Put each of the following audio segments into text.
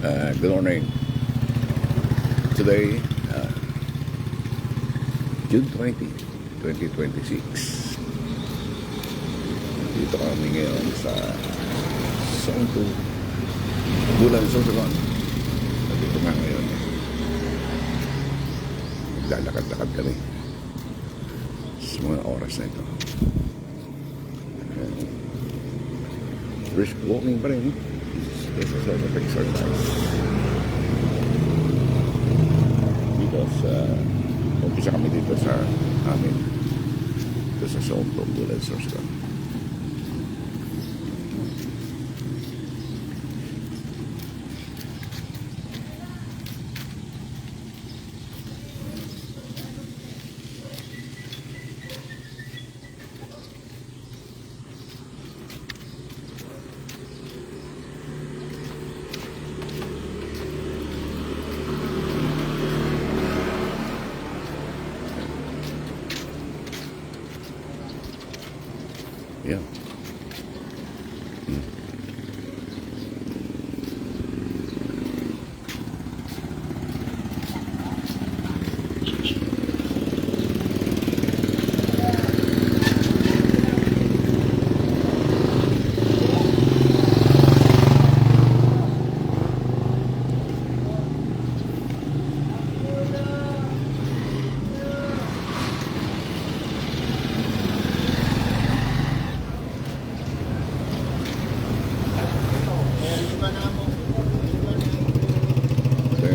Good morning. Today, June 20, 2026. Dito kami ngayon sa Zone 2, Bulan Sorsogon. Dito nga ngayon. Maglalakad-lakad kami sa mga oras na ito. Brisk walking pa rin. It's a sort of exercise. Because umpisa kami dito sa amin, dito sa Zone 2, Bulan Sorsogon. Yeah.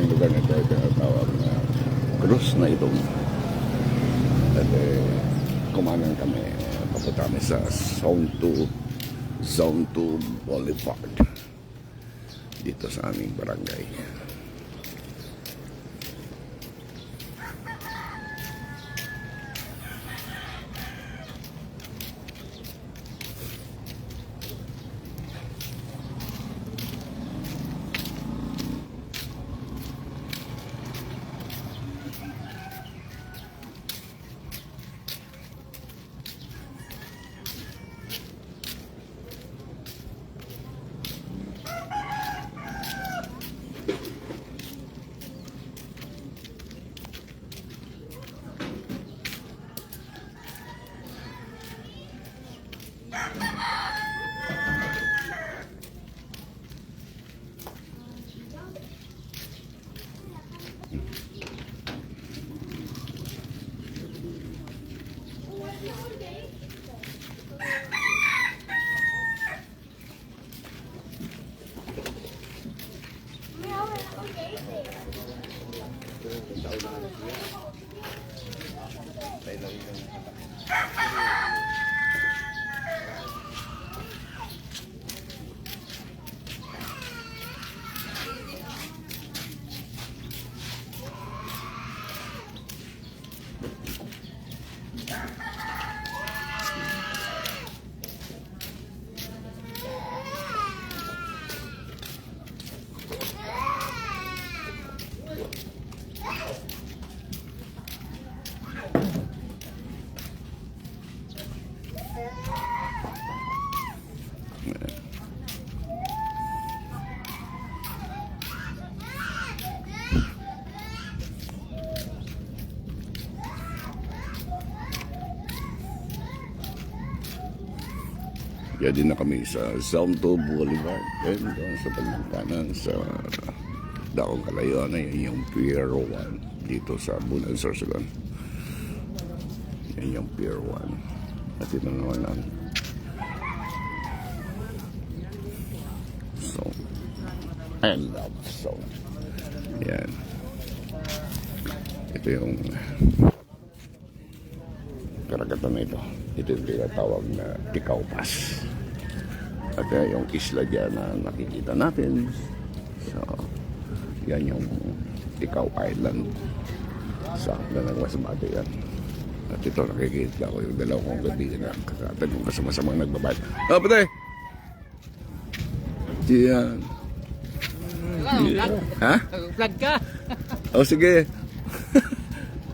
Lugar nito ay tinatawag na Cruz na itong at kumanan kami, papunta kami sa Zone 2 Boulevard dito sa aming barangay. Kaya din na kami sa Zone 2 Boulevard. And doon sa pagmangkanan sa Daong Kalayuan na yun yung Pier 1 dito sa Bulan Sorsogon. Yan yung Pier 1. At ito naman ang Zone. I love Zone. Yan. Ito yung karagatan na ito. Ito yung tinatawag na Tikaw Pass. At yung isla dyan na nakikita natin. So, yan yung Tikaw Island. Sa hanggang ng Masbate yan. At ito nakikita ko yung dalawang kong gabi na kakatan yung kasama-samang nagbabayad. Oh, patay! Diyan. Ha? Vlog ka. Oh, sige.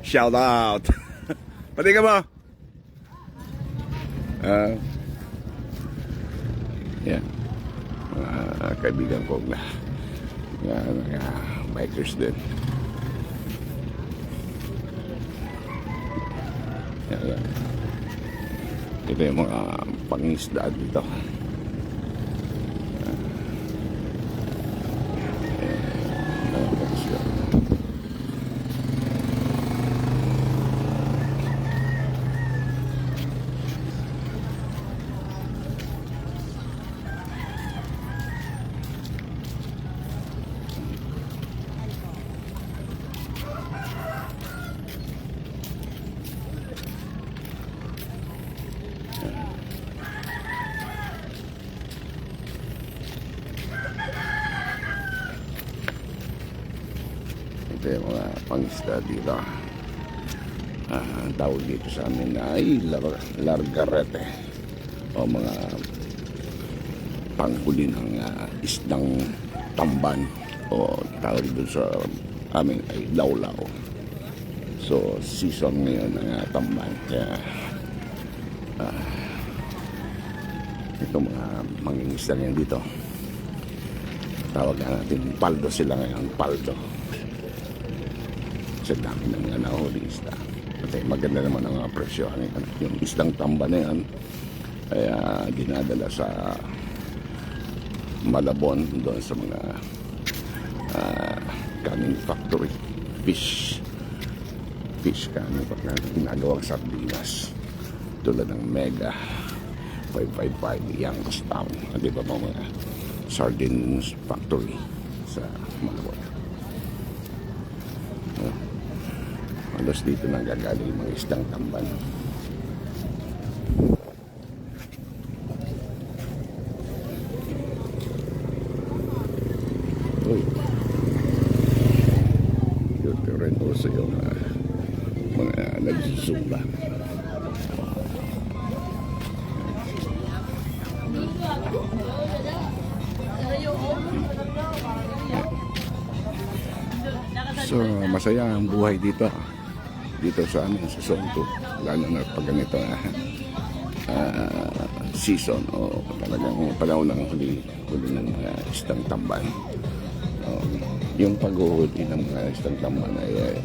Shout out. Pati ka mo? Yan. Mga kaibigan ko na mga bikers din. Yan. Ito yung mga pangisda dito. Ito yung mga pangisda dito. Ang tawag dito sa amin ay largarete o mga panghuli ng isdang tamban o tawag dito sa amin ay lawlaw. So season ngayon ng tamban, kaya ito mga mangingisda ngayon dito, tawag natin paldo sila ngayon, paldo. Sa dami ng mga nahuli isda. Kasi maganda naman ang mga presyo. Yung isdang tamba na yan ay dinadala sa Malabon, doon sa mga canning factory, fish canning factory, ginagawang sardinas tulad ng Mega 555 Youngstown, di ba mga sardines factory sa Malabon. Halos dito nang gagaling mga isdang tamban. Uy, dito rin also yung mga nagsusula. So masaya ang buhay dito sa amin sa Sonto, lalo na pag ganito season o talagang panahon ng huli ng isdang tamban. Yung paghuhuli ng mga isdang tamban ay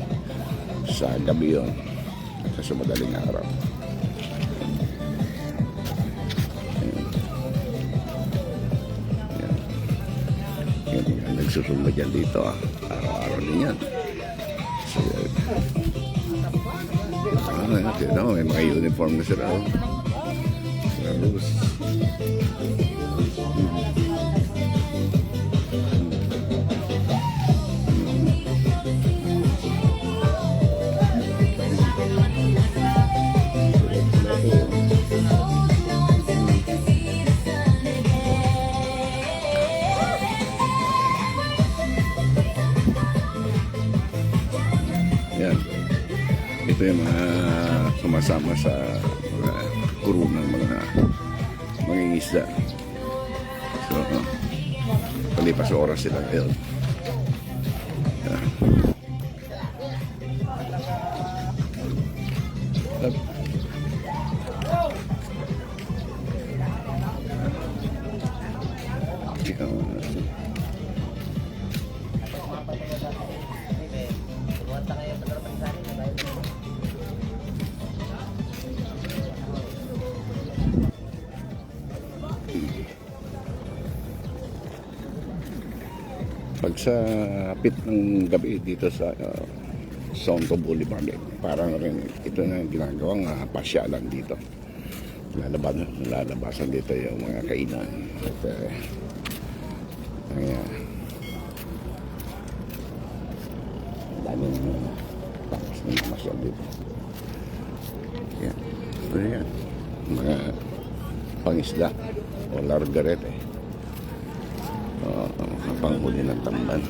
sa gabi yun at sa madaling araw. Yan. Nagsusunod yan dito araw-araw din yan. So, may mga uniform na sila. Yan. Ito yung mga sumasama sa mga kuro ng mga mangingisda. So, palipas oras sila ngayon. Pag sa hapit ng gabi dito sa Sonto Boulevard, parang rin ito na yung ginagawang pasyalan dito. Lalabasan dito yung mga kainan. At daming tapos ng masyal dito. Yan. Ito yan. Mga pangisda o largarete. Panghuli ng tamban.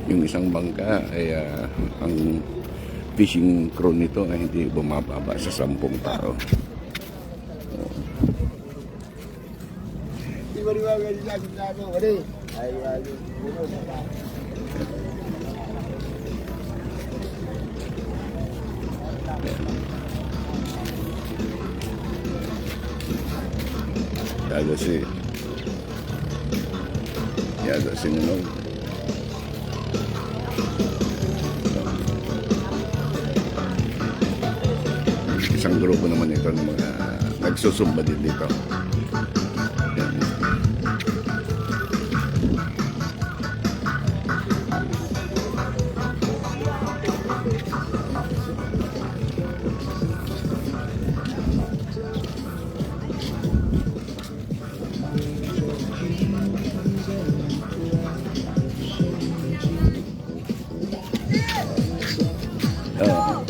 Yung isang bangka ay ang fishing crew nito ay hindi bumababa sa 10 tao. Yada si Nunong. Isang grupo naman ito ng mga nagsusumba din dito. Yan.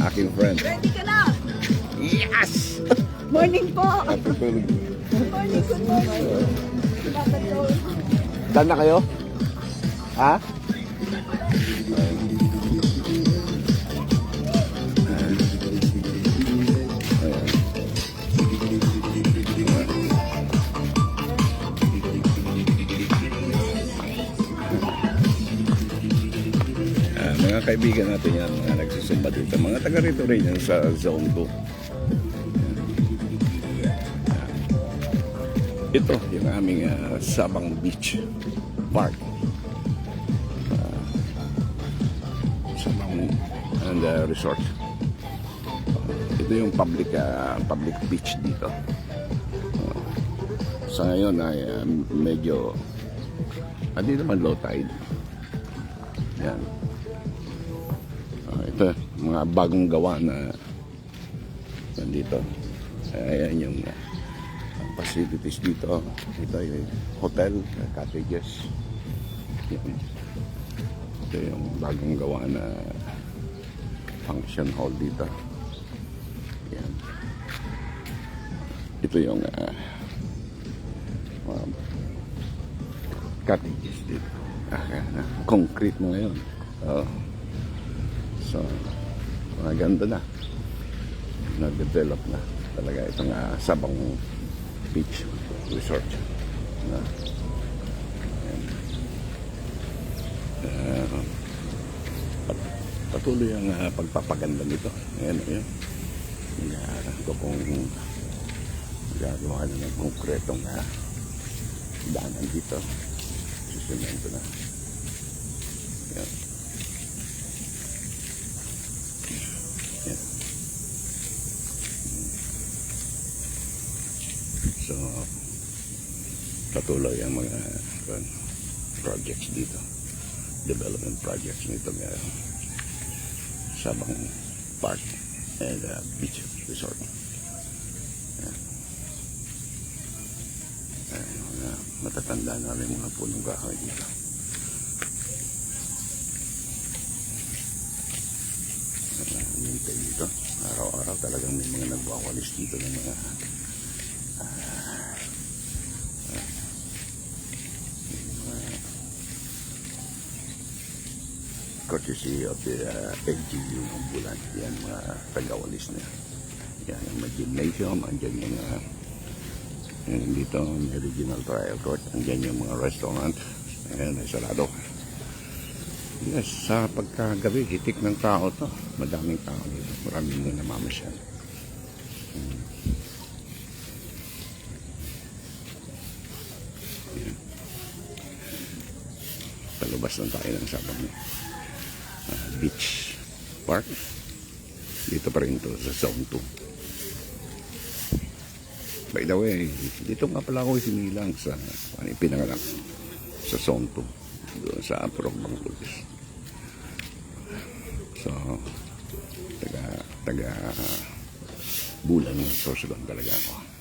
Aking friend. Ready ka na? Yes! Morning po. Natutulog. Morning, good morning. Saan na kayo? Ha? Mga kaibigan natin yan, mga nagsusumba dito. Mga taga rito rin yan sa Zone 2. Ito, yung aming Sabang Beach Park. Sabang and Resort. Ito yung public beach dito. Sa ngayon ay medyo hindi naman low tide. Yan. Ito, mga bagong gawa na nandito. Ayan yung facilities dito. Ito yung hotel, cottages. Yan. Ito yung bagong gawa na function hall dito. Yan. Ito yung cottages dito. Concrete na ngayon. So, maganda na. Na-develop na. Talaga itong Sabang Beach Resort. Patuloy ang pagpapaganda nito. Ayan, ayan. Ito kung gagawa na ng konkretong daanan dito. Sisemento na. Ayan. So, patuloy ang mga projects dito. Development projects nito ng Sabang Park and Beach Resort. Mga matatanda na rin mga punong kahoy dito. Nintay dito. Araw-araw talagang may mga nagwawalis dito ng mga courtesy of the LGU ng Bulan. Yan mga tagawalis na. Yan ang may gymnasium. Andyan yung dito may regional trial court. Andyan yung mga restaurant. Ayan, ay sarado. Yes, sa pagkagabi, hitik ng tao to. Madaming tao dito. Maraming mga namamasyal. Palabas lang tayo ng Sabang Beach Park. Dito pa rin to sa Zone 2. By the way, dito nga pala ako sinilang sa pinanganak sa Zone 2 doon sa Purok Bangkulis. So taga Bulan ng Sorsogon talaga ako.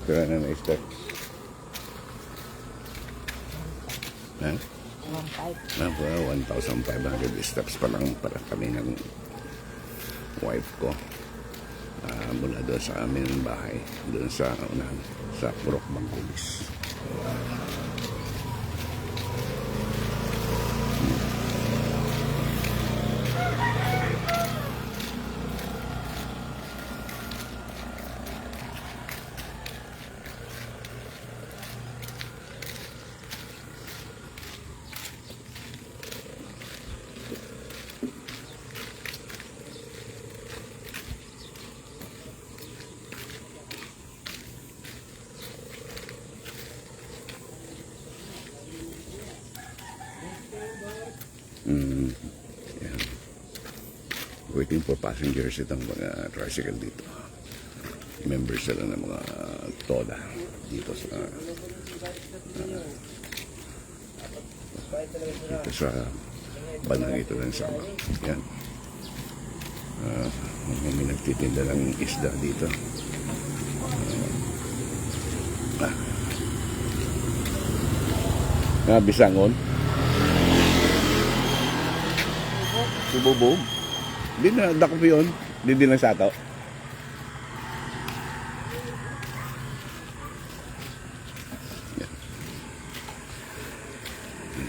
Kaya na na-step. Ha? 1,500 steps pa lang para kami ng wife ko. Mula doon sa amin bahay. Doon sa unahan. Sa Purok Bangkulis. Yan. Waiting for passengers itong mga tricycle dito. Members sila ng mga TODA dito sa bandang ito ng Sabang. Yan. May nagtitinda ng isda dito. Bisangon. Sububog. Hindi na, dako po yun. Hindi lang sato. Yan.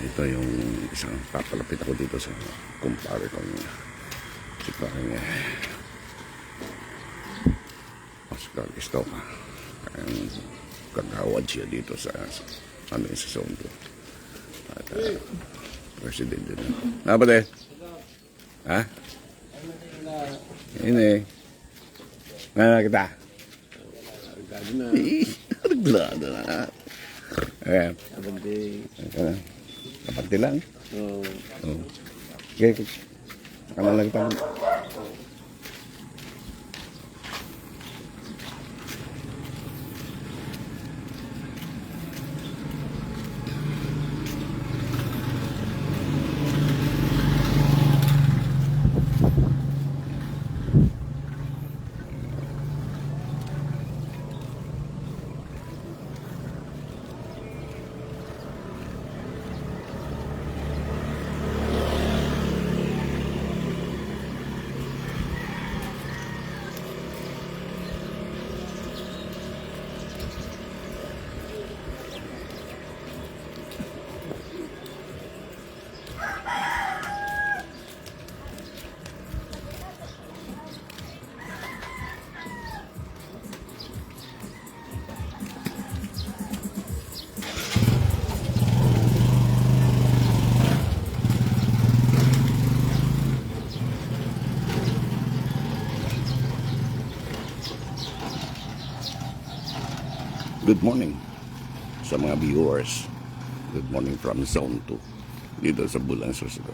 Ito yung isang papalapit ako dito sa kumpare kong si parang Oscar Estopa. Ang kagawad siya dito sa amin sa zone 2. At president din. Apa deh? Ha? Ini. Mana kita? Reglado na. Kapante lang. Okay. Kanan lang kita. Good morning sa mga viewers. Good morning from Zone 2 dito sa Bulan Surigao.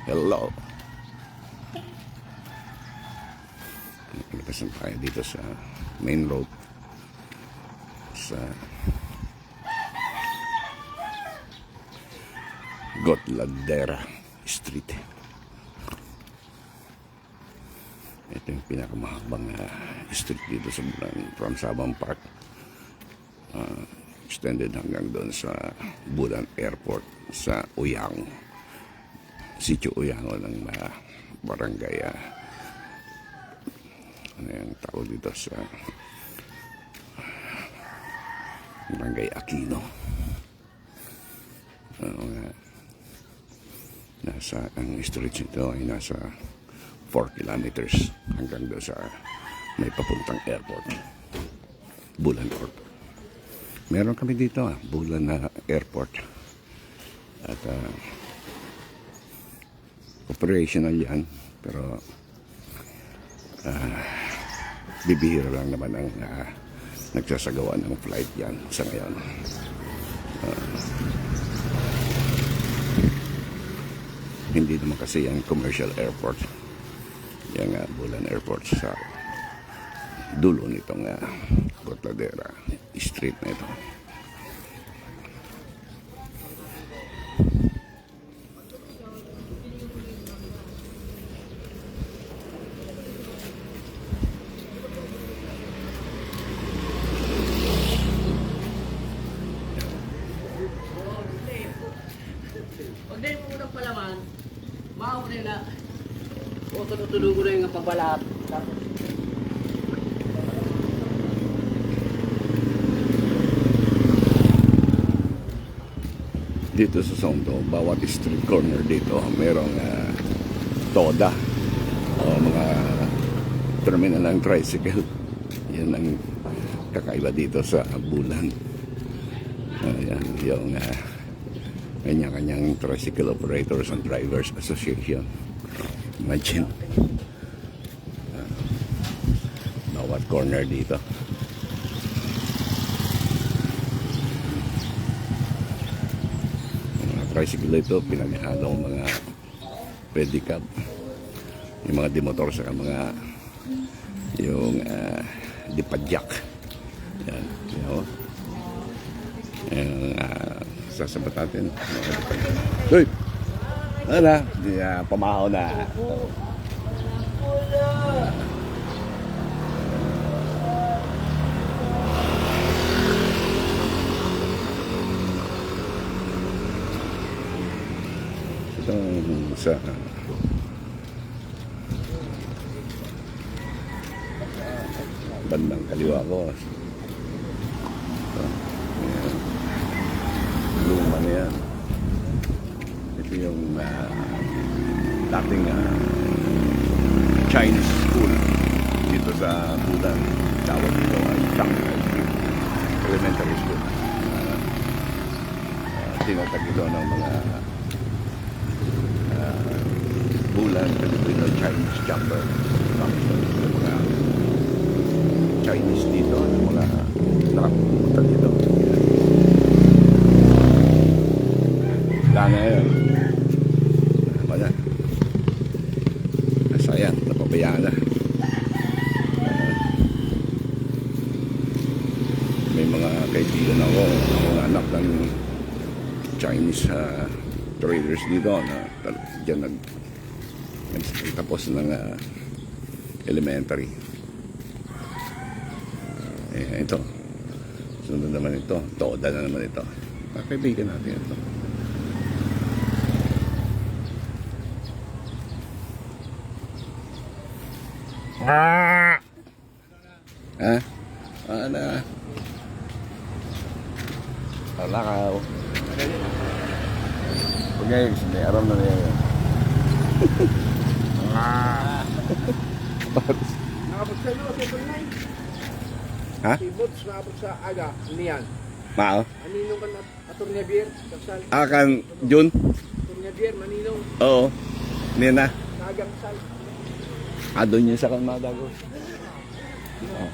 Hello. Nagpasan tayo dito sa main road sa Gotladera Street. Ito yung pinakamahabang street dito sa Bulan from Sabang Park. Extended hanggang doon sa Bulan Airport sa Uyang, Sitio Uyang ng barangay ano yung tawag dito sa barangay Aquino. Nasa ang street nito ay nasa 4 kilometers hanggang doon sa may papuntang airport, Bulan Airport. Meron kami dito, Bulan na airport. At operational yan. Pero bibihira lang naman ang nagsasagawa ng flight yan sa ngayon. Hindi naman kasi yan commercial airport. Yan Bulan Airport sa dulo nitong Gotladera Street na ito. Pag dahil mo unang palaman, maaw na na. O tutulog ko na yung pabalap. Dito sa Sondo, bawat street corner dito merong TODA o mga terminal ng tricycle. Yan ang kakaiba dito sa Bulan. Yan yung kanya-kanyang Tricycle Operators and Drivers Association. Imagine bawat corner dito. tricycle ito, pinaghalong mga pedicab. Yung mga dimotor sa mga yung dipadyak. Yan, you know. Yung sasabat natin. Uy! Ano na? Pamahaw na. Itong sa bandang kaliwa ko. Ito. Ayan. Luma na yan. Ito yung dating Chinese school dito sa Bulan. Tawag dito ay Shanghai Elementary School. Tinatag ito ng mga Bulan Filipino Chinese Chamber. Yung mga Chinese dito, yung mga nakapunta dito. Wala na yun. Wala. Sayang, napabayaan na. May mga kaibigan ako, anak ng Chinese traders dito na dyan nagtapos ng elementary. Ito. Sunod naman ito. Toda na naman ito. Kaibigan natin ito. Ha? Ano? Alakaw. Huwag ngayon. Hindi. Aram na niya yun. Nakapagsa no, sa Brunei. Ha? Si Boots nakapag sa aga, niyan. Mao? Maninong ka na Atornia Beer, Kapsal. Kan Jun? Atornia Beer, Maninong, Oo. Hindi na. Nagang Sal. Doon yun sa Kalmadago. Oh.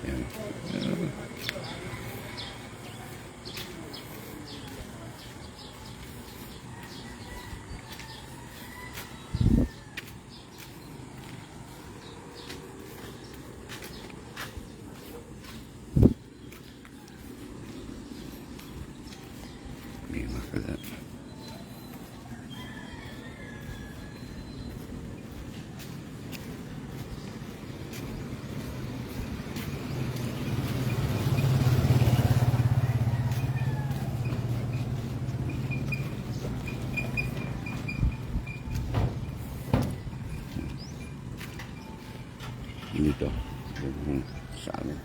Yan. May makala. Dito. Sa amin.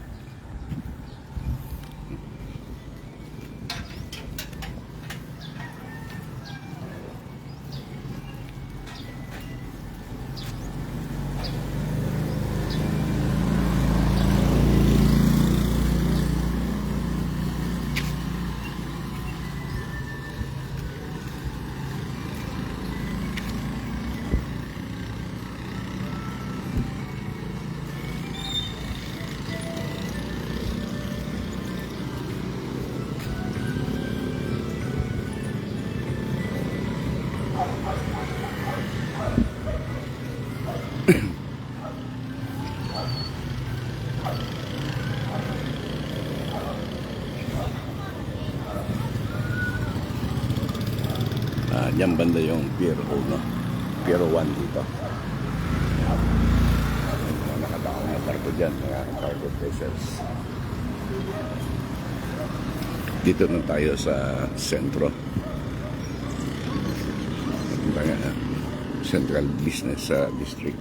Diyan banda yung Pier 1, no? Pier 1 dito. Nakataka mga barko dyan, mga cargo vessels. Dito na tayo sa sentro. Central Business District.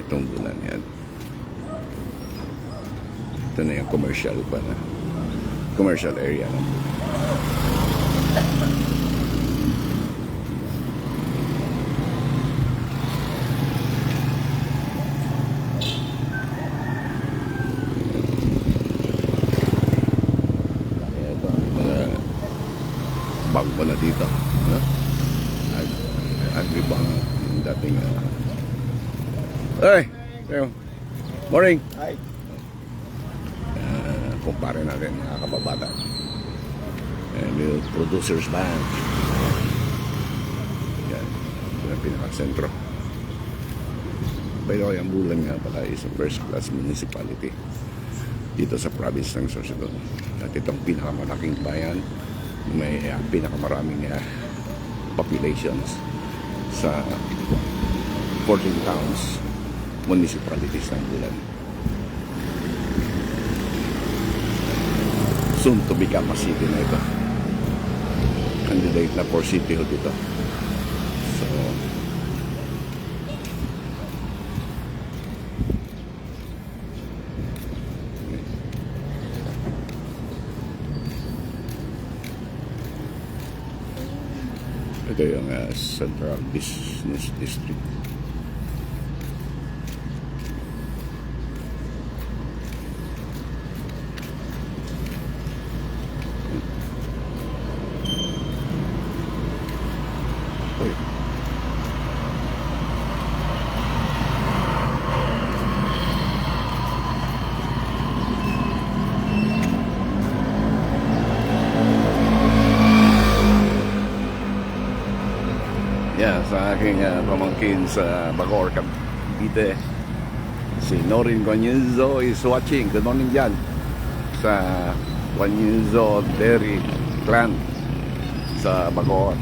Itong bulan yan. Ito na yung commercial pa na. Commercial area na. Bangko na dito, no? Agribang yung dating Hey! Morning! Hi. kumpare natin mga kababata. And yung producers band. Yan. Ito ang pinaka-sentro. Pero ang Bulan nga pala is a first class municipality dito sa province ng Sorsogon. At itong pinakamalaking bayan, may pinakamaraming populations sa 14 towns, municipalities ng Bulan. Soon to become a city na ito. Candidate na for city ho dito. So, ito yung Central Business District. Uy. Yeah, sa aking pamangkin sa Bacoor, Cavite, si Norin Guanyuzo is watching. Good morning dyan sa Guanyuzo Dairy Clan sa Bacoor.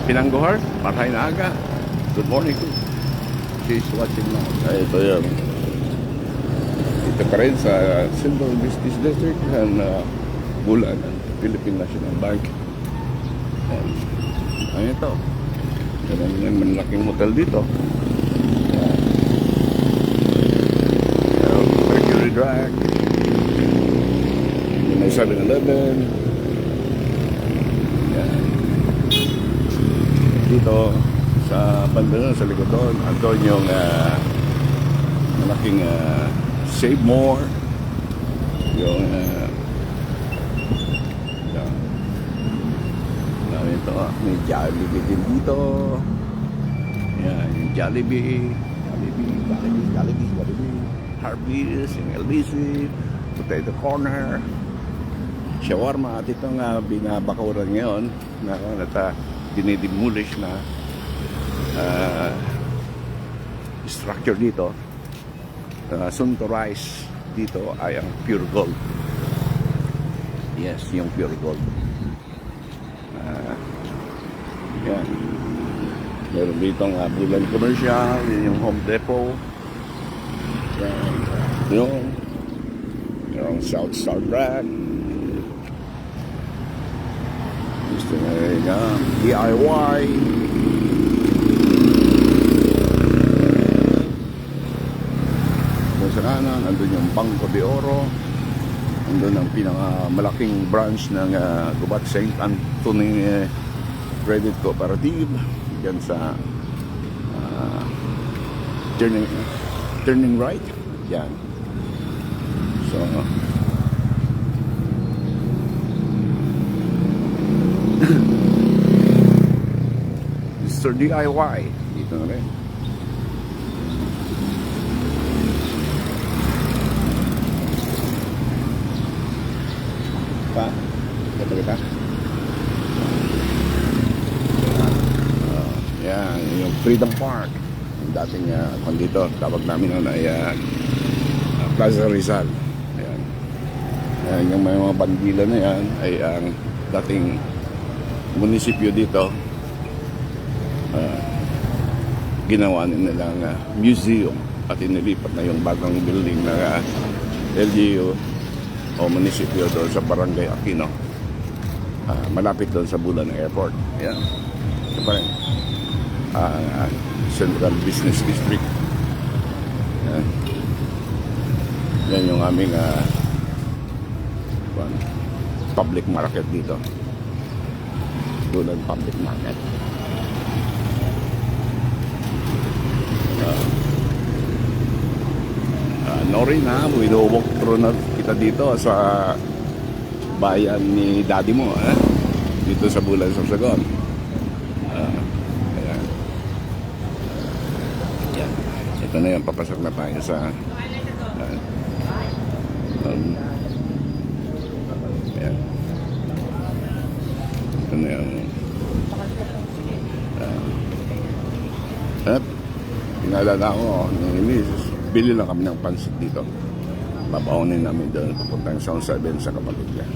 Pinanggohar, Marhay na aga. Good morning to. She's watching now. Ay, ito yun. Ito pa rin sa Central Business District and Bulan, Philippine National Bank. Ayan ito. May malaking hotel dito. Mercury Drag. May 7-Eleven. Yan. Dito sa banda sa likod doon, andun yung malaking Save More. Yung ito, may Jollibee din dito. Yan, yung Jollibee, Harvey's, yung LBC, Potato Corner, Shawarma. At itong binabakuran ngayon na dinidemulish na structure dito, soon to rise dito ay ang Pure Gold. Yes, yung Pure Gold. Yan. Meron dito ang Bulan Commercial, yun yung Home Depot. Yan. Yung South Star Drag. Gusto na rin yung DIY. Kung sa kanan, andun yung Banco de Oro. Andun ang pinakamalaking branch ng Gubat St. Anthony Credit Cooperative dyan sa turning right. Yan. So Mr. DIY dito na rin. Pa, ito kita. Yan, yung Freedom Park. Yung dating dito, tawag namin noon ay Plaza Rizal. Ayan. Ayan, yung mga bandila na yan ay ang dating munisipyo dito. Ginawa nilang museum at inilipat na yung bagong building na LGU o munisipyo doon sa Barangay Aquino. Malapit doon sa Bulan Airport. Ayan. Ito pa rin. Central Business District. Yan, yan yung aming public market dito. Bulan Public Market. Norin ha, winowalk through na kita dito sa bayan ni daddy mo dito sa Bulan Sorsogon. Ito na yan, papasok na tayo sa Ayan. Ito na yung at pinalala ko ni Miss, bili lang kami ng pansit dito. Babaunin namin doon papuntang Sound 7 sa kapatid niya.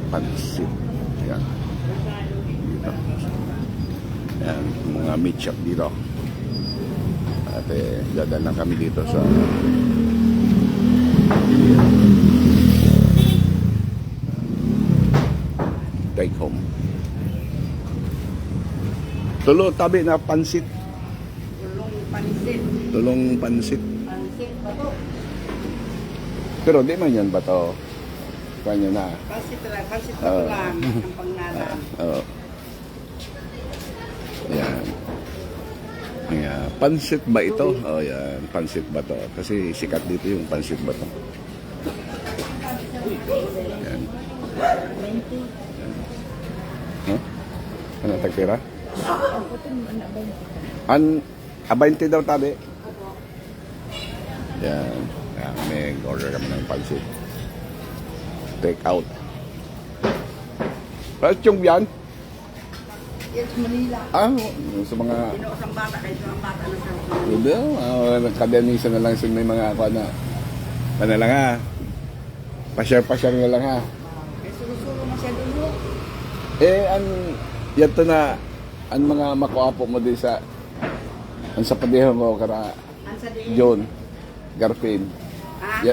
Pansit. Ayan. Dito. Ayan, mga meat shop dito. At dadaan lang kami dito sa take home. Tulo tabi na pansit. Tulong pansit. Tulong pansit. Pansit ba to? Pero di man yan ba to? Kanya na. Pansit lang. Pansit ba to lang? Ang pangnalan. Oo. Yan. Ayan. Pansit ba ito? Oh, yan. Pansit ba to? Kasi sikat dito yung pansit ba to. Yan. Huh? Ano, tagpira? Abante daw tabi. Yan. Yan. May order kami ng pansit. Take out. Tapos yung yan? Yes, Manila. Sa mga... Pinuusang bata kahit ang bata na sa Hindi, nagkadenisa na lang sa may mga ako na. Ano lang ha? Pasyar-pasyar na lang ha? May surusulo masyado mo. Yato na, ang mga makuapo mo din sa, ang sa padeho mo, kara, Ang sa diin. John, Garfin. Ha?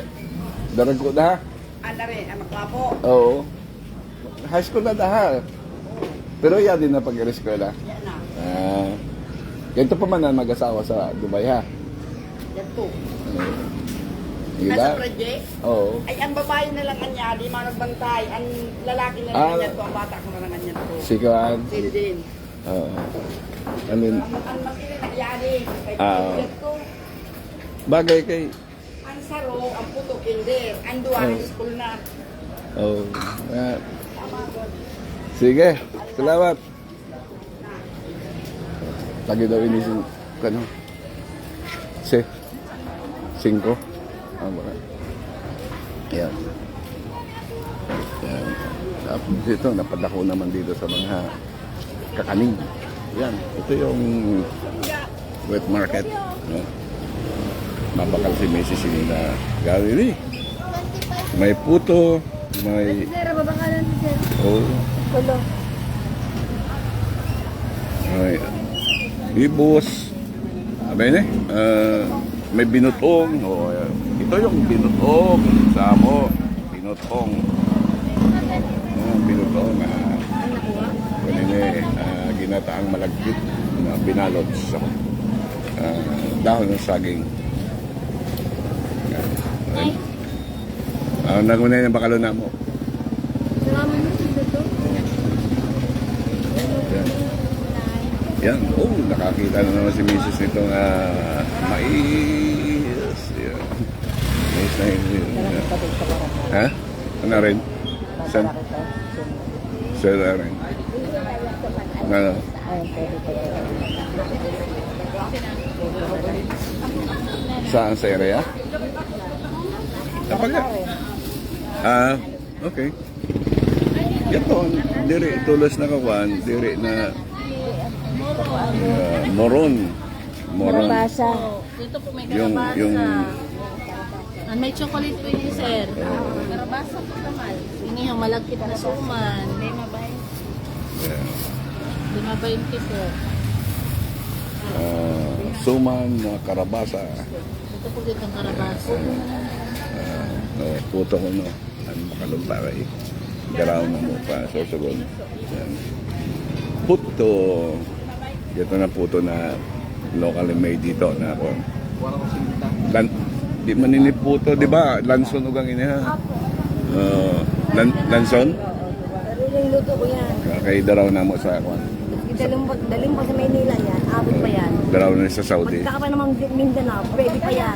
Darag ko na ha? Ano rin, ang makwapo. Oo. High school na ha? Pero yan din na pag-eskwela. Yan na. Ganito pa man na mag-asawa sa Dubai ha? Yan to. Sige Nasa ba? project? Oo. Ay, ang babae na lang kanya, di man nagbantay. Ang lalaki na lang kanya to, ang bata ko na lang kanya to. Sigawan. Sildin. Oo. I mean, Ang makili na yari. Kay project ko. bagay kay... Ang saro, ang puto, kinder. Ang duwa, school na. Oh, Tama ko. sige, salamat. Lagi daw inisin kano? 5. Baka. Yan. Yan. Tapos dito, napadako naman dito sa mga kakaning. Yan. Ito yung wet market. No? Mabakal si Mrs. na Gallery. May puto, may... Oh. May ibos. Abay na may binutong. Oh, ito yung binutong. Samo. Binutong. Binutong. Kanina ginataang malagkit na binalot sa dahon ng saging. Nagunay ng bakalo na mo. Yan. Oh, nakakita na naman si Mrs. nitong mais. Yan. Mais na yun. Ha? Ano rin? San? Saan rin? Ano? Saan sa area? Napag okay. Ito, diri tulos na kawan, diri na moron. Karabasa. Dito po may Yung karabasa. May chocolate po yun, sir. Karabasa po naman. Ini yung malagkit na suman. May mabay. yeah. Di mabay yung sir. Suman na karabasa. Ito po dito ang karabasa. Puto ko no. Ano makalumpara Garaw na mo pa sa sugon. Yan. Puto. Ito na puto na locally made dito na ako. Di maniniputo, di ba? Lanson ugang ini ha. Lanson? Sariling luto ko yan. Kay daraw na mo sa ako. Daling pa sa Maynila yan. Abot pa yan. Daraw na sa Saudi. Magkaka pa namang Mindanao. Pwede pa yan.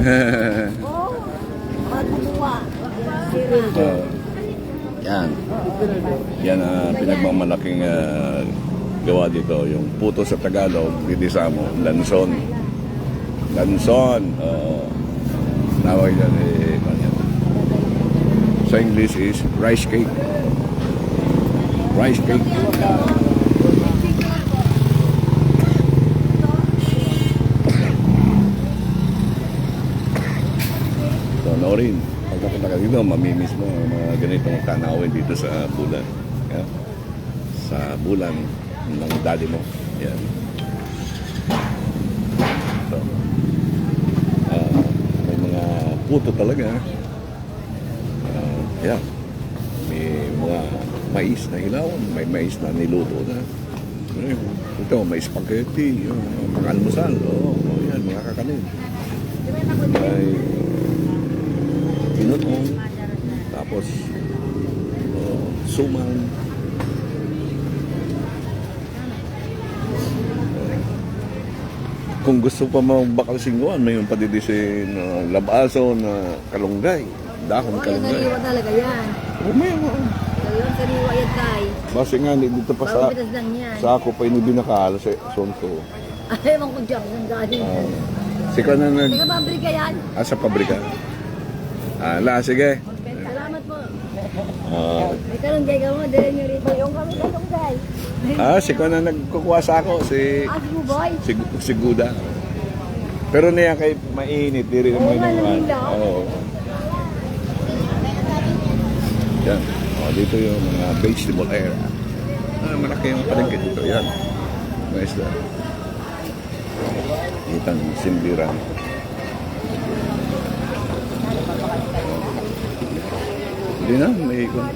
Oo. Magbubuwa. Yan. Yan pinagmamalaking gawa dito. Yung puto sa Tagalog, dito sa mo, lanson. Lanson. Tawag yan ano yan? Sa English is rice cake. Rice cake. So, Norin, pag napunta ka dito, mamimiss mo ang mga ganitong tanawin dito sa bulan. Yan. Sa bulan ng daddy mo. Yan. So, may mga puto talaga. Yan. May mga mais na hilaw, may mais na niluto na. Ito, may spaghetti, yung mga almusal. Yan, mga kakanin. May pinutong, tapos suman. Kung gusto pa mo bakal singguan, may yung padidisin labaso na kalunggay. Dahon Yan, kalunggay. sariwa talaga yan. May mga. Ayun, sariwa yan tay. Basta nga, dito pa sa, Bago lang yan. sa ako pa inibinakal sa sonto. Ay, ewan ko dyan, saan galing. Sika na nag... Teka, pabrika yan. Sa pabrika. Sige. Salamat po. Ah, May kalunggay ka mo, dahil nyo rito. Yung kami kalunggay. sika na nagkukuha sa ako. Si Agi mo, boy. si Guda. Pero niya kay mainit, di rin Oo naman nga, naman. lamig lang. Oo. Yan. Dito yung mga vegetable area. Malaki yung palengke dito. Yan. Mga isda. Itang simbiran. Hindi na, may ikon.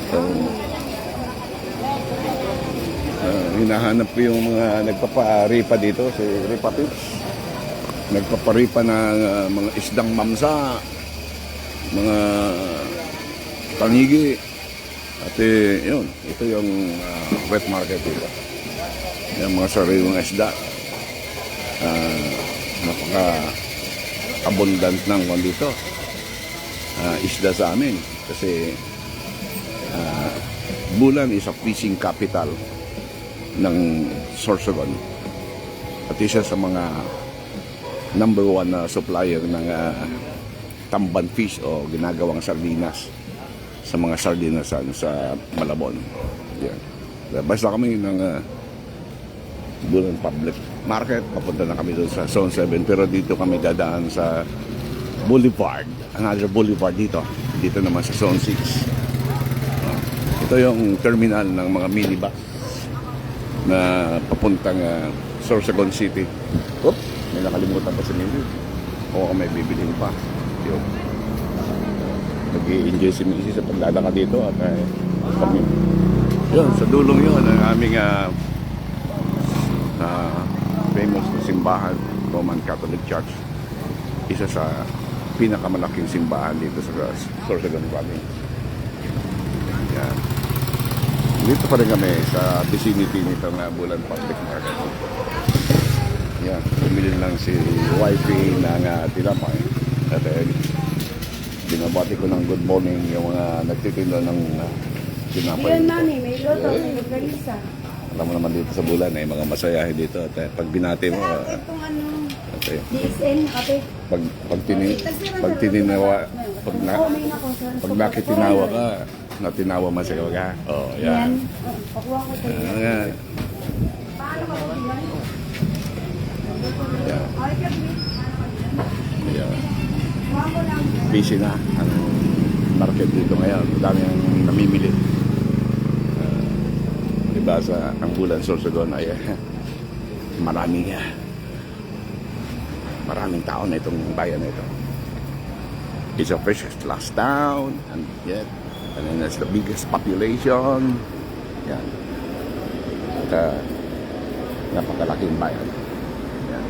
So, hinahanap ko yung mga nagpaparipa dito, si Ripa Pips. Nagpaparipa ng mga isdang mamsa, mga tanigi. At yun, ito yung wet market dito. Yung mga sariwang isda. Napaka-abundant ng dito. Isda sa amin. Kasi Bulan is a fishing capital ng Sorsogon. At isa sa mga number one na supplier ng tamban fish o ginagawang sardinas sa mga sardinasan sa Malabon. Yan. Basta kami ng Bulan Public Market, papunta na kami doon sa Zone 7, pero dito kami dadaan sa Boulevard, another Boulevard dito naman sa Zone 6. Ito yung terminal ng mga minibus na papuntang Sorsogon City. Oop, may nakalimutan pa si Mili. O may bibilhin pa. Yun. Nag-i-enjoy si Mili sa pagdadaka dito at kami. Yun, sa dulong yun ang aming famous na simbahan, Roman Catholic Church. Isa sa pinakamalaking simbahan dito sa Sorsogon Province. Yan. Dito pa rin kami sa vicinity nitong Bulan Public Market. Yan, bumili lang si wifey ng tinapay. At binabati ko ng good morning yung mga nagtitinda ng tinapay. Yan, mami, may loto, may organisa. Alam mo naman dito sa Bulan, mga masayahe dito. At pag binati mo, Itong ano, at, DSN, kape. pag tininawa, pag nakitinawa ka, natinawa man sa ka. Oh, yan. Pakuha ko ito. Yan. Paano ka ko Yan. Ay, kape. Yan. Kuha ko lang. Busy na ang market dito ngayon. Dami ang namimili. Diba sa ang Bulan Sorsogon ay maraming tao na itong bayan na ito. It's a first class town and yet and then it's the biggest population. Yan. At napakalaking bayan. Yan.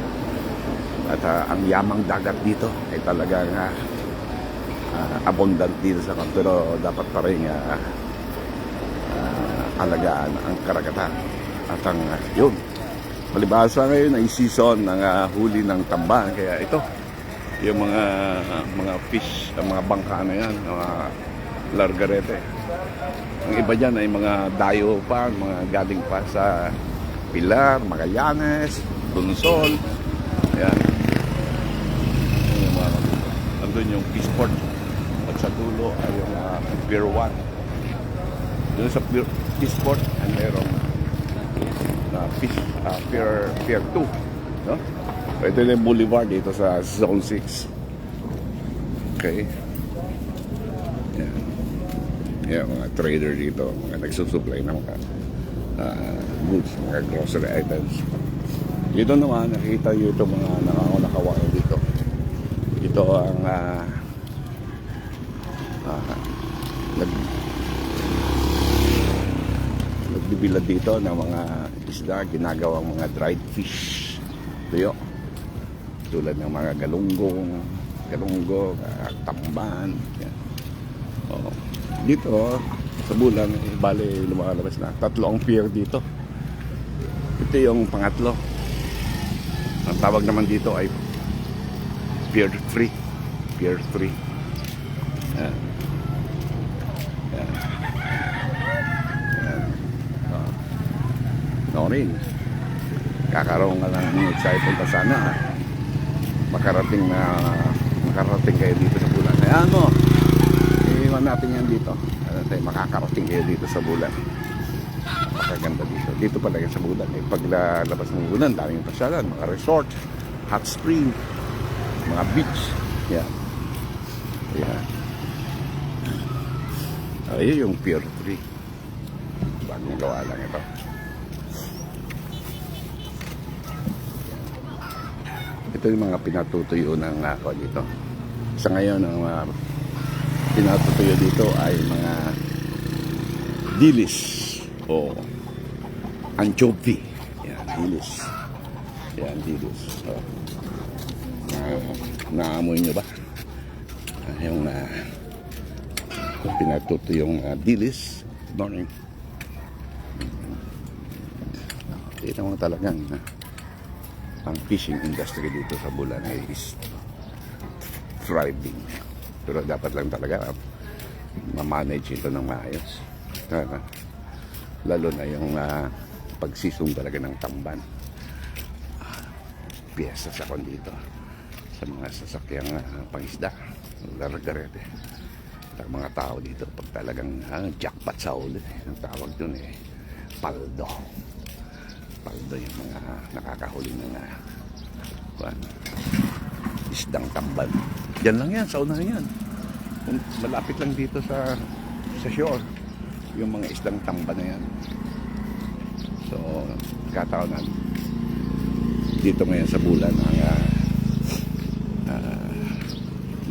At ang yamang dagat dito ay talagang abundant dito sa kanto, pero dapat pa rin alagaan ang karagatan. At ang yun, palibhasa ngayon ay season ng huli ng tamban, kaya ito yung mga fish, ang mga bangka na yan, mga largarete. Ang iba dyan ay mga dayo pa, mga galing pa sa Pilar, Magallanes, Dunsol. Ayan. Andun yung Peaceport. At sa dulo ay yung Pier 1. Doon sa Peaceport ay mayroong Pier 2. No? So, ito yung boulevard dito sa Zone 6. Okay. Yan. Yan, mga trader dito, mga nagsusupply ng mga goods, mga grocery items. Dito naman, nakita nyo ito mga nakawala dito. Ito ang nagbibilad dito ng mga isda, ginagawang mga dried fish. Tuyo. Tulad ng mga galunggong, tamban. Yan. Oh. Dito, sa Bulan, bali lumalabas na. 3 ang pier dito. Ito yung pangatlo. Ang tawag naman dito ay Pier 3. Pier 3. Yan. Yan. Yan. Rin. Kakaroon nga lang ng excited pa sana. Makarating kayo dito sa Bulan. Ayan mo. Iwan natin yan dito. Makakarating kayo dito sa Bulan. Makaganda dito. Dito pala yan sa Bulan. Paglalabas ng Bulan, daming pasyalan. Mga resort, hot spring, mga beach. Yan. Yan. Ayun yung Pier 3. Bagong gawa lang ito. Ito yung mga pinatutuyo ng dito. Sa ngayon, ang pinatutuyo dito ay mga dilis o anchovy. Yan, dilis. Yan, dilis. So, naamoy nyo ba? Yung pinatutuyong dilis. Good morning. Kita mo talagang ang fishing industry dito sa Bulan ay is thriving. Pero dapat lang talaga ma-manage ito ng maayos. Lalo na yung pagsisong talaga ng tamban. Piyesa sa dito sa mga sasakyang pangisda. Largarete. At mga tao dito pag talagang jackpot sa ulo. Ang tawag dun paldo. Paldo yung mga nakakahuli ng isdang tamban. Yan lang yan, sa unahan yan. Malapit lang dito sa shore yung mga isdang tamban na yan. So kataon na dito ngayon sa Bulan ang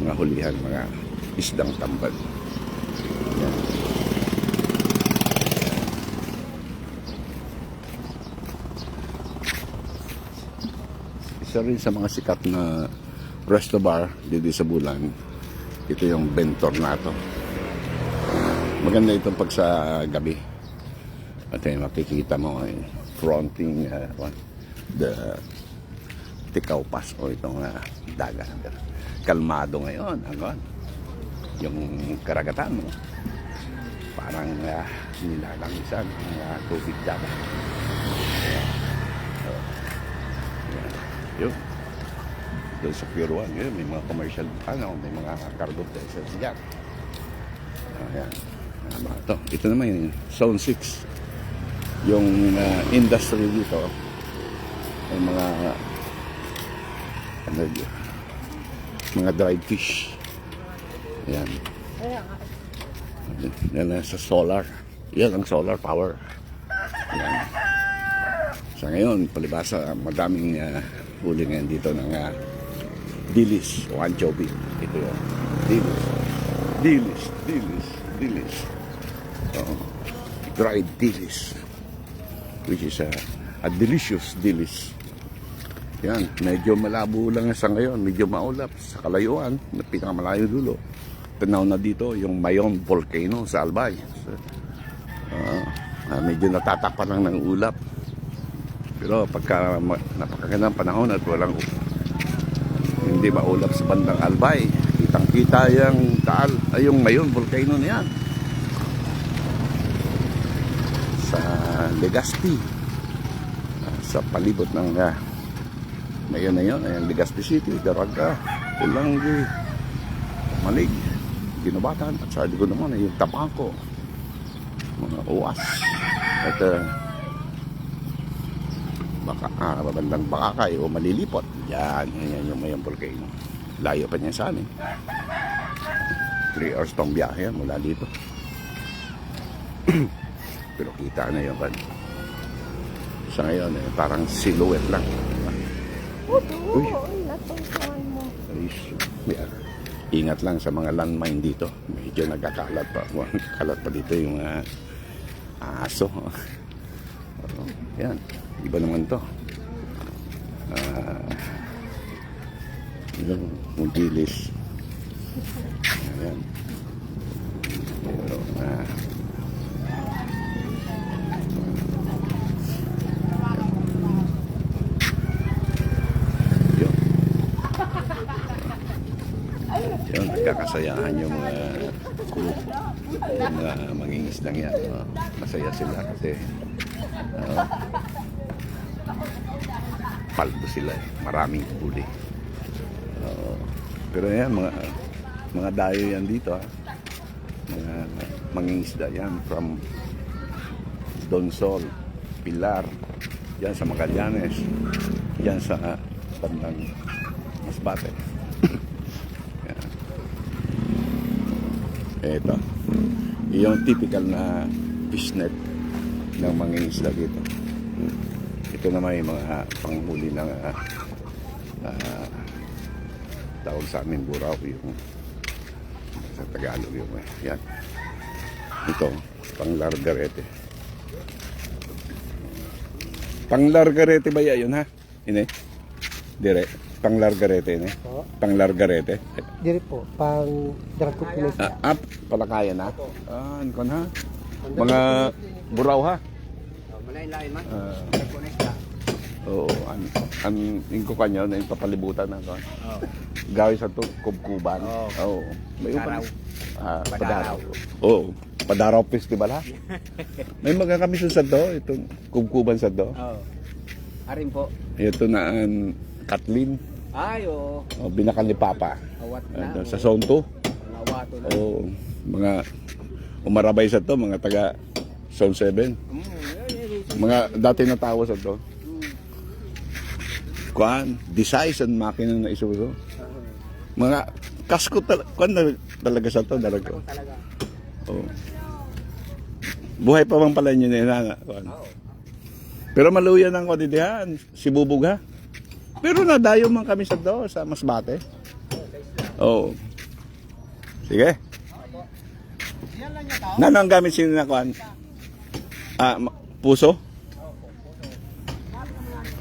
mga hulihan, mga isdang tamban. Yan. Isa rin sa mga sikat na resto bar dito sa Bulan, ito yung Ben Tornato. Maganda itong pag sa gabi. At makikita mo fronting the Ticao Pass o itong dagat. Kalmado ngayon yung karagatan mo. Parang nilalangisan ang tubig dagat. Yun. Doon sa Pier 1, yun, may mga commercial, may mga cargo vessels dyan. Ayan. Ito naman yung Zone 6. Yung industry dito, ay mga dried fish. Ayan. Yan sa solar. Yan ang solar power. Ayan. Sa ngayon, palibasa, madaming huli ngayon dito ng dilis o anchovy. Ito yun. Dilis. Dried dilis. Which is a delicious dilis. Yan. Medyo malabo lang sa ngayon. Medyo maulap sa kalayuan. Pinakamalayo dulo. Tanaw na dito yung Mayon Volcano sa Albay. So, medyo natatakpan lang ng ulap. Pero pagka napakagandang panahon at walang hindi maulap sa bandang Albay, kitang-kita yung taal ay yung Mayon Volcano na yan sa Legazpi. sa palibot ng ngayon na yun, ayan, Legazpi City, Daraga, Ulanggi, Malig, Ginubatan, at sa likod naman ay yung Tabako, mga uwas, at babandang Bakakay o Malilipot. Yan yung mayang volcano. Layo pa niya sa amin. 3 hours tong biyahe mula dito. Pero kita na yun kan. Sa ngayon parang silhouette lang. Uy. Ingat lang sa mga landmine dito. Medyo nagkakalat pa. Kalat pa dito yung aso. Yan. Iba naman to. Yung Mugilis. Ayan. Pero, yun, nagkakasayahan yung crew, yung mangingisdang yan. Masaya sila kasi paldo sila, maraming huli. Pero yan, mga dayo yan dito, mga mangingisda yan from Donsol, Pilar, yan sa Magallanes, yan sa bandang Masbate. Ito, yung typical na fishnet ng mangingisda dito. Ito na may mga panghuli ng tawag sa amin buraw, yung sa Tagalog yung yan. Ito, panglargarete. Panglargarete ba yun ha? Ine? Dire, panglargarete ne? Panglargarete. Diri po, pang darakot po na palakaya na. Ano kon ha? Mga buraw ha? Malay-lain man. Oo, ko kanyo na yung papalibutan na ko. Gawin sa to, kubkuban. Oo. May upan. Padaraw. Oo. Padaraw Festival ha? May mga kami sa do, itong kubkuban sa do. Oo. Arin po. Ito na ang Kathleen. Ay, oo. Binakan ni Papa. Awat na. Sa Sonto. Awato na. Oo. Mga umarabay sa to, mga taga Zone 7. Mga dati na tawo sa to. Kuan, design and makina na isuso. Mga kasko talaga sa to, dalaga. Oh. Buhay pa bang pala niyo na kuan. Pero maluyan ang kodidihan, si Bubog ha. Pero nadayo man kami sa do sa Masbate. Oh. Sige. Nanong gamit sino na kuan? Puso?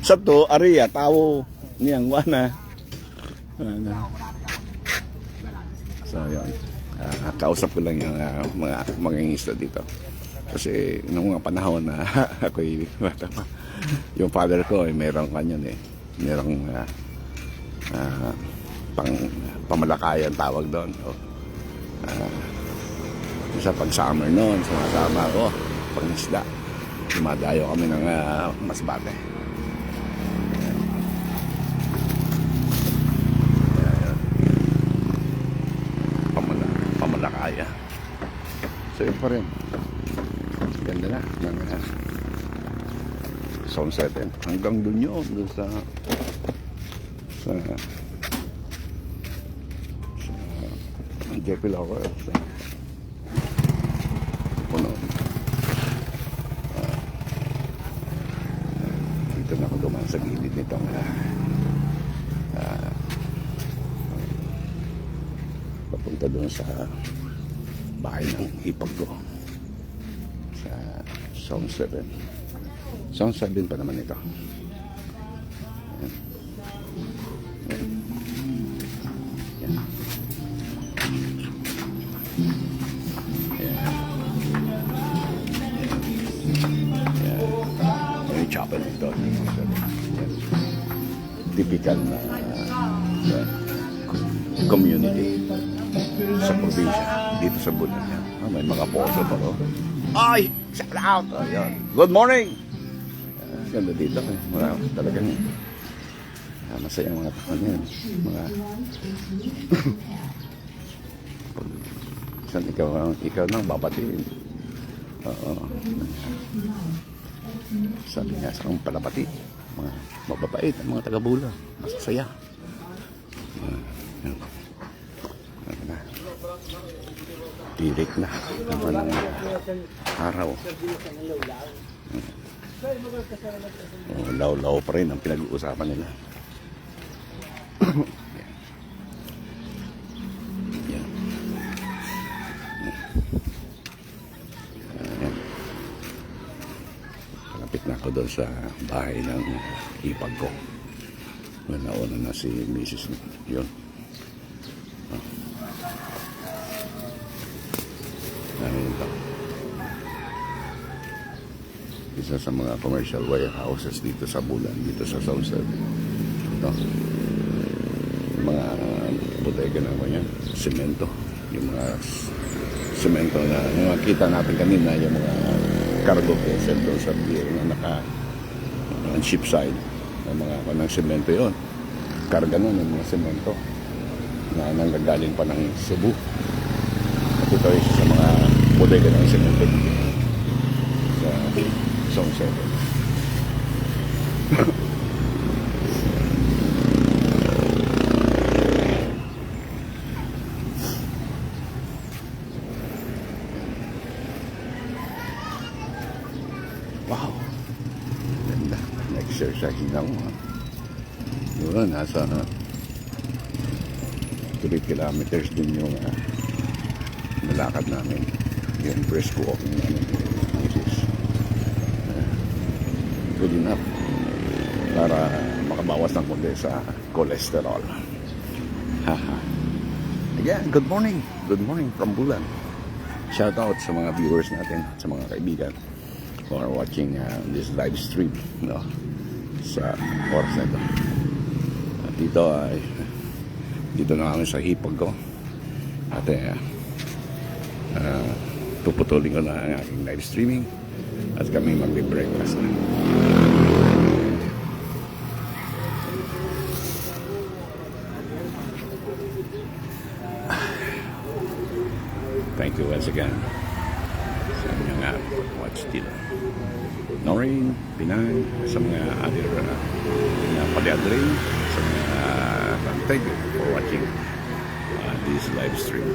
Sa to, ariya, tao niyang wana. So, yun. Kausap ko lang yung mga mangingisda dito. Kasi noong mga panahon na ako'y yung father ko, mayroong kanyan mayroong pamalakayan tawag doon. Sa pag-summer noon, sumasama ko, pangisda. Dumadayo kami ng Masbate. Pamalakaya. So yun pa rin. Ganda na ng Zone 7. Hanggang dun yun, dun sa JP Lower. Puno. Dito na ako dumaan sa gilid nitong papunta doon sa bahay ng hipag ko sa Zone 7. Zone 7 pa naman ito. Yan. May chapel ito. Typical na community sa probinsya dito sa Bulacan. May mga poso pa ro. Ay! Shout out! Ayan. Good morning! Ganda dito eh. Talagang masaya mga tao yan. Mga San ikaw nang babatiin. Oo. Sabi nga sa kong palapati, mga mababait ang mga taga-Bula, masasaya. Yan. Ano na? Tirik na naman ang araw. Law-law pa rin ang pinag-uusapan nila. Yan. Ayan. Malapit na ako doon sa bahay ng ipag ko. Nauna na si Mrs. Yun. Ito. Isa sa mga commercial warehouses dito sa Bulan, dito sa Sauced. Ito. Mga bodega na mo yan. Semento. Yung mga semento na nakita natin kanina, yung mga cargo vessel doon sa pier na on ship side. Yung mga kanang semento yun. Karga nun yung mga semento na nanggagaling pa ng Cebu. At ito ay sa mga bodega ng semento sa Sauced. Wow! Ganda. Na-exercise lang. Yun, nasa 3 kilometers din yung nalakad namin. Yung brisk walking namin. Which is good enough para makabawas ng konti sa cholesterol. Haha. Again, good morning. Good morning from Bulan. Shout out sa mga viewers natin, sa mga kaibigan who are watching this live stream, no, sa oras na ito. At dito na kami sa hipag ko. At puputulin ko na ang aking live streaming at kami magbe-breakfast na. Thank you once again sa inyong watch dito. Noreen, Pinay, sa mga other paliadre, sa mga thank you for watching this live stream.